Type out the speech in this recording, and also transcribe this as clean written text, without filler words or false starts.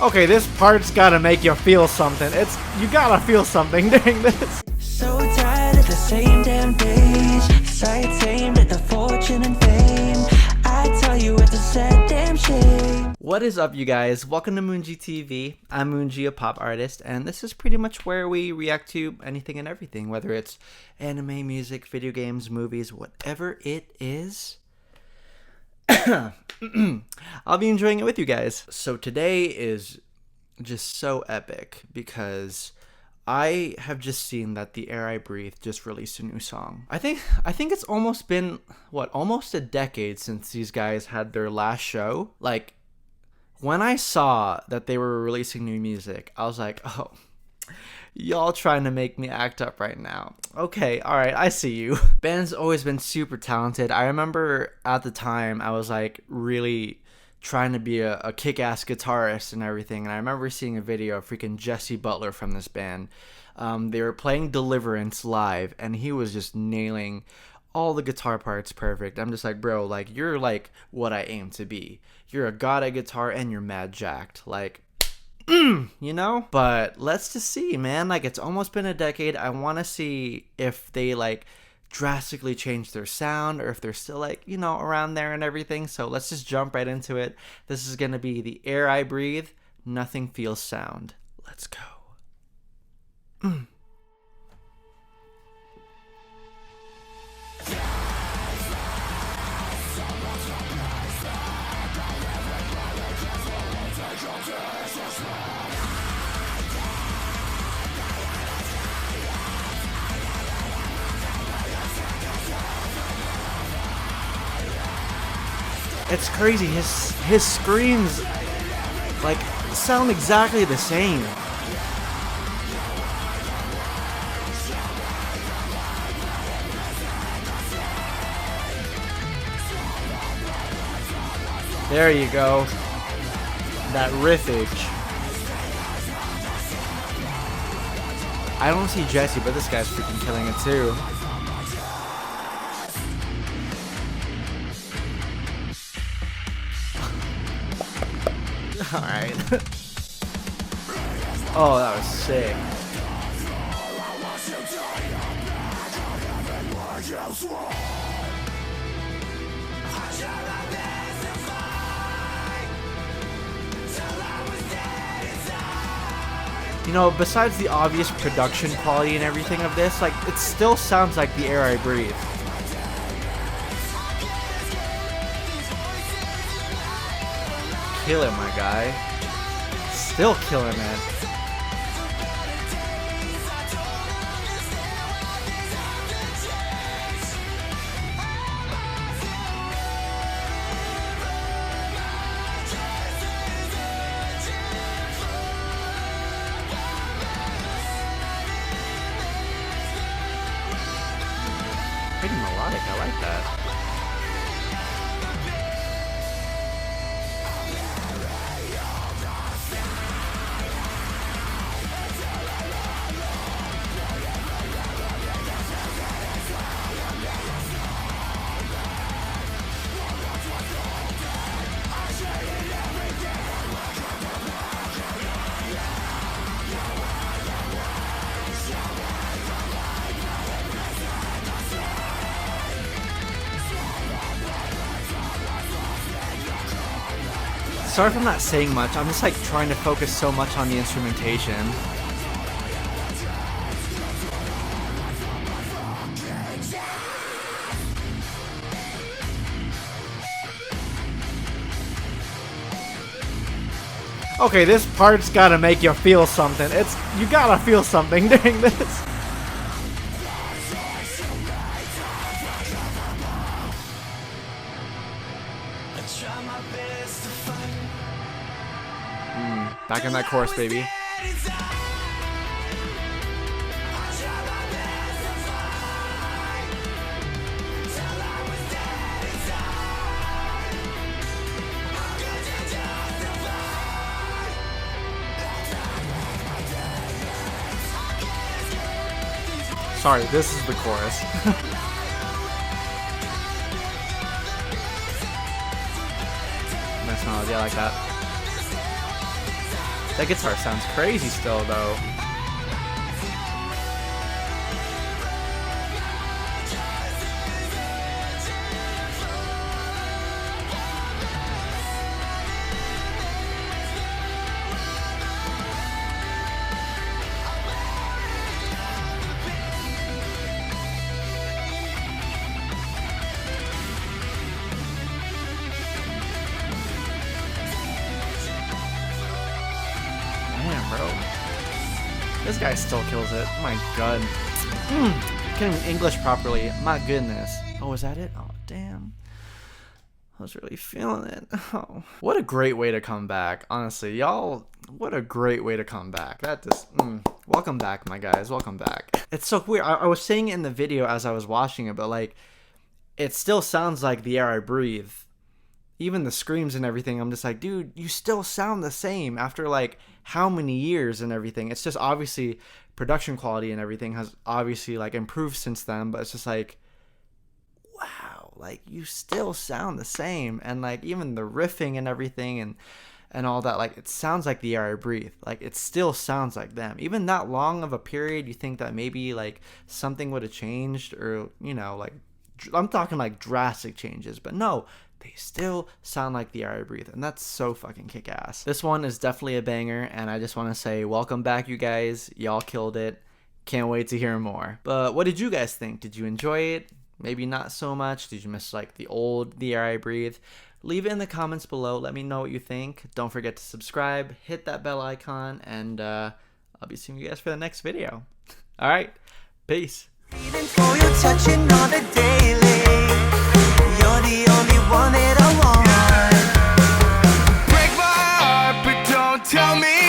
Okay, this part's gotta make you feel something. You gotta feel something during this. So tired of the same damn days. Sights aimed at the fortune and fame. I tell you it's a sad damn shame. What is up, you guys? Welcome to Moonji TV. I'm Moonji, a pop artist, and this is pretty much where we react to anything and everything, whether it's anime, music, video games, movies, whatever it is. I'll be enjoying it with you guys. So today is just so epic because I have just seen that The Air I Breathe just released a new song. I think it's almost been almost a decade since these guys had their last show. Like, when I saw that they were releasing new music, I was like, oh, y'all trying to make me act up right now. Okay, alright, I see you. Band's always been super talented. I remember at the time I was like really trying to be a kick-ass guitarist and everything, and I remember seeing a video of freaking Jesse Butler from this band. They were playing Deliverance live, and he was just nailing all the guitar parts perfect. I'm just like, bro, like, you're like what I aim to be. You're a god at guitar and you're mad jacked. Like, you know? But let's just see, man. Like, it's almost been a decade. I want to see if they like drastically change their sound or if they're still like, you know, around there and everything. So let's just jump right into it. This is gonna be The Air I Breathe, Nothing Feels Sound. Let's go. It's crazy. His screams like sound exactly the same. There you go. That riffage. I don't see Jesse, but this guy's freaking killing it too. Alright. Oh, that was sick. You know, besides the obvious production quality and everything of this, like, it still sounds like The Air I Breathe. Kill it, my guy. Still killing it. Pretty melodic, I like that. Sorry if I'm not saying much, I'm just like trying to focus so much on the instrumentation. Okay, this part's gotta make you feel something. You gotta feel something during this. Back in that chorus, baby. Sorry, this is the chorus. Nice melody, I like that. That guitar sounds crazy still, though. Damn, bro. This guy still kills it. Oh my god. Can't even English properly. My goodness. Oh, is that it? Oh, damn. I was really feeling it. Oh. What a great way to come back. Honestly, y'all, what a great way to come back. That just, welcome back, my guys. Welcome back. It's so weird. I was saying it in the video as I was watching it, but like, it still sounds like The Air I Breathe. Even the screams and everything, I'm just like, dude, you still sound the same after like how many years and everything. It's just obviously production quality and everything has obviously like improved since then, but it's just like, wow, like you still sound the same. And like even the riffing and everything and all that, like it sounds like The Air I Breathe. Like it still sounds like them. Even that long of a period, you think that maybe like something would have changed, or you know, like I'm talking like drastic changes, but no, they still sound like The Air I Breathe, and that's so fucking kick-ass. This one is definitely a banger, and I just want to say welcome back, you guys. Y'all killed it. Can't wait to hear more. But what did you guys think? Did you enjoy it? Maybe not so much. Did you miss like the old The Air I Breathe? Leave it in the comments below. Let me know what you think. Don't forget to subscribe, hit that bell icon, and I'll be seeing you guys for the next video. All right, peace. Even for your touching on the daily, you're the only one that I want. Break my heart, but don't tell me